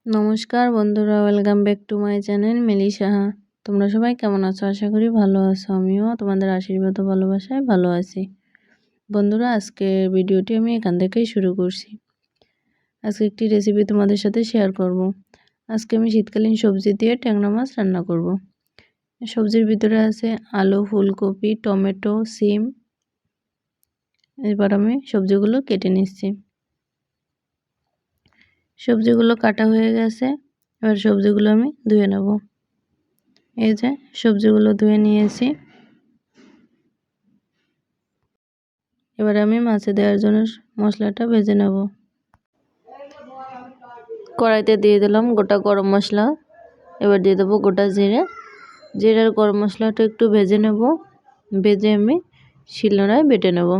নমস্কার বন্ধুরা, welcome back to my channel Mili Saha. তোমরা সবাই কেমন আছো? আশা করি ভালো আছো। আমিও তোমাদের আশীর্বাদ ও ভালোবাসায় ভালো আছি। বন্ধুরা, আজকের ভিডিওটি আমি এখান থেকেই শুরু করছি। আজকে একটি রেসিপি তোমাদের সাথে শেয়ার করব। আজকে আমি শীতকালীন সবজি দিয়ে ট্যাংরা মাছ রান্না করব। সবজির ভিতরে আছে আলু, ফুলকপি, টমেটো, সিম। এবার আমি সবজিগুলো কেটে নিচ্ছি। সবজিগুলো কাটা হয়ে গেছে। এবার সবজিগুলো আমি ধুয়ে নেব। এই যে সবজিগুলো ধুয়ে নিয়েছি। এবার আমি মাছে দেওয়ার জন্য মশলাটা ভেজে নেব। কড়াইতে দিয়ে দিলাম গোটা গরম মশলা। এবার দিয়ে দেবো গোটা জিরে। জিরার গরম মশলাটা একটু ভেজে নেব। ভেজে আমি শিলনোড়ায় বেটে নেব।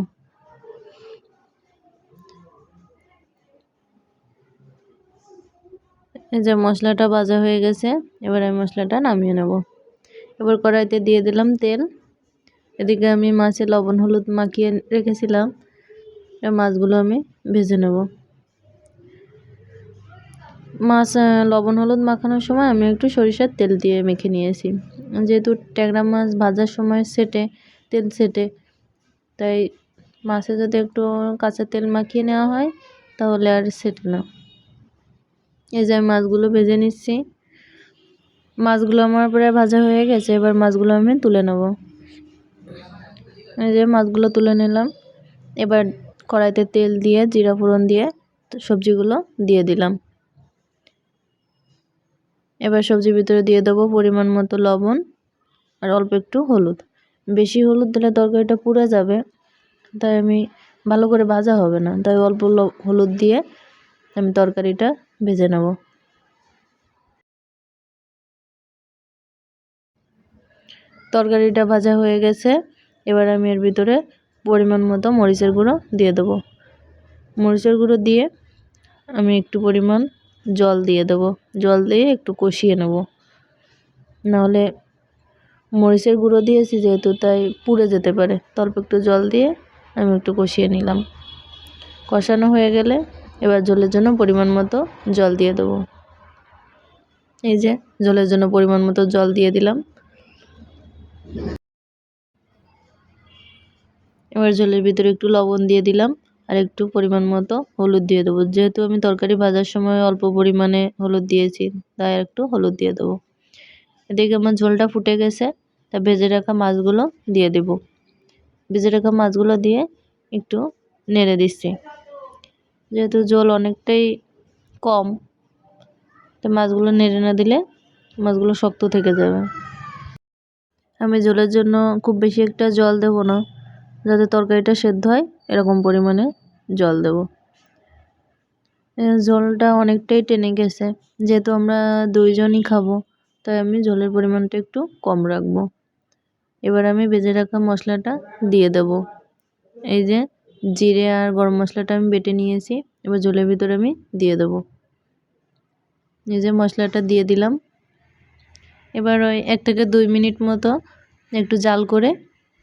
এই যে মশলাটা ভাজা হয়ে গেছে। এবার আমি মশলাটা নামিয়ে নেব। এবার কড়াইতে দিয়ে দিলাম তেল। এদিকে আমি মাছে লবণ হলুদ মাখিয়ে রেখেছিলাম। মাছগুলো আমি ভেজে নেব। মাছ লবণ হলুদ মাখানোর সময় আমি একটু সরিষার তেল দিয়ে মেখে নিয়েছি। যেহেতু ট্যাংরা মাছ ভাজার সময় তেল সেটে, তাই মাছে যদি একটু কাঁচা তেল মাখিয়ে নেওয়া হয় তাহলে আর সেটে না। এই যে আমি মাছগুলো ভেজে নিচ্ছি। মাছগুলো আমার প্রায় ভাজা হয়ে গেছে। এবার মাছগুলো আমি তুলে নেব। এই যে মাছগুলো তুলে নিলাম। এবার কড়াইতে তেল দিয়ে জিরা ফোড়ন দিয়ে সবজিগুলো দিয়ে দিলাম। এবার সবজির ভিতরে দিয়ে দেবো পরিমাণ মতো লবণ আর অল্প একটু হলুদ। বেশি হলুদ দিলে তরকারিটা পুড়ে যাবে, তাই আমি ভালো করে ভাজা হবে না, তাই অল্প হলুদ দিয়ে আমি তরকারিটা ভেজে নেব। তরকারিটা ভাজা হয়ে গেছে। এবার আমি এর ভিতরে পরিমাণ মতো মরিচের গুঁড়ো দিয়ে দেবো। মরিচের গুঁড়ো দিয়ে আমি একটু পরিমাণ জল দিয়ে দেবো। জল দিয়ে একটু কষিয়ে নেব, নাহলে মরিচের গুঁড়ো দিয়েছি যেহেতু তাই পুড়ে যেতে পারে। অল্প একটু জল দিয়ে আমি একটু কষিয়ে নিলাম। কষানো হয়ে গেলে এবার ঝোলের জন্য পরিমাণ মতো জল দিয়ে দেবো। এই যে ঝোলের জন্য পরিমাণ মতো জল দিয়ে দিলাম। এবার ঝোলের ভিতরে একটু লবণ দিয়ে দিলাম আর একটু পরিমাণ মতো হলুদ দিয়ে দেবো। যেহেতু আমি তরকারি ভাজার সময় অল্প পরিমাণে হলুদ দিয়েছি, তাই একটু হলুদ দিয়ে দেবো। এদিকে আমার ঝোলটা ফুটে গেছে, তা ভেজে রাখা মাছগুলো দিয়ে দেব। ভেজে রাখা মাছগুলো দিয়ে একটু নেড়ে দিচ্ছি। যেহেতু ঝোল অনেকটাই কম, তো মাছগুলো নেড়ে না দিলে মাছগুলো শক্ত থেকে যাবে। আমি ঝোলের জন্য খুব বেশি একটা জল দেব না, যাতে তরকারিটা সেদ্ধ হয় এরকম পরিমাণে জল দেব। ঝোলটা অনেকটাই টেনে গেছে, যেহেতু আমরা দুইজনই খাবো, তাই আমি ঝোলের পরিমাণটা একটু কম রাখবো। এবার আমি ভেজে রাখা মশলাটা দিয়ে দেব। এই যে জিরে আর গরম মশলাটা আমি বেটে নিয়েছি, এবার ঝোলের ভিতরে আমি দিয়ে দেব। এই যে মশলাটা দিয়ে দিলাম। এবার ওই 1 থেকে 2 মিনিট মতো একটু জাল করে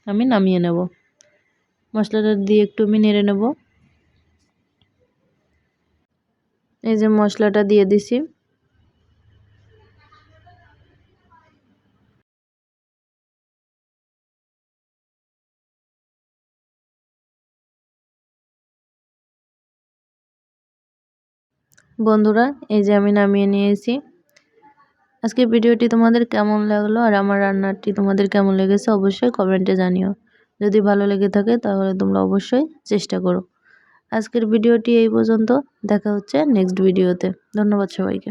আমি নামিয়ে নেব। মশলাটা দিয়ে একটু আমি নেড়ে নেব। এই যে মশলাটা দিয়ে দিছি। বন্ধুরা, এই যে আমি নামিয়ে নিয়েছি। আজকের ভিডিওটি তোমাদের কেমন লাগলো আর আমার রান্নাটি তোমাদের কেমন লেগেছে অবশ্যই কমেন্টে জানিও। যদি ভালো লেগে থাকে তাহলে তোমরা অবশ্যই চেষ্টা করো। আজকের ভিডিওটি এই পর্যন্ত। দেখা হচ্ছে নেক্সট ভিডিওতে। ধন্যবাদ সবাইকে।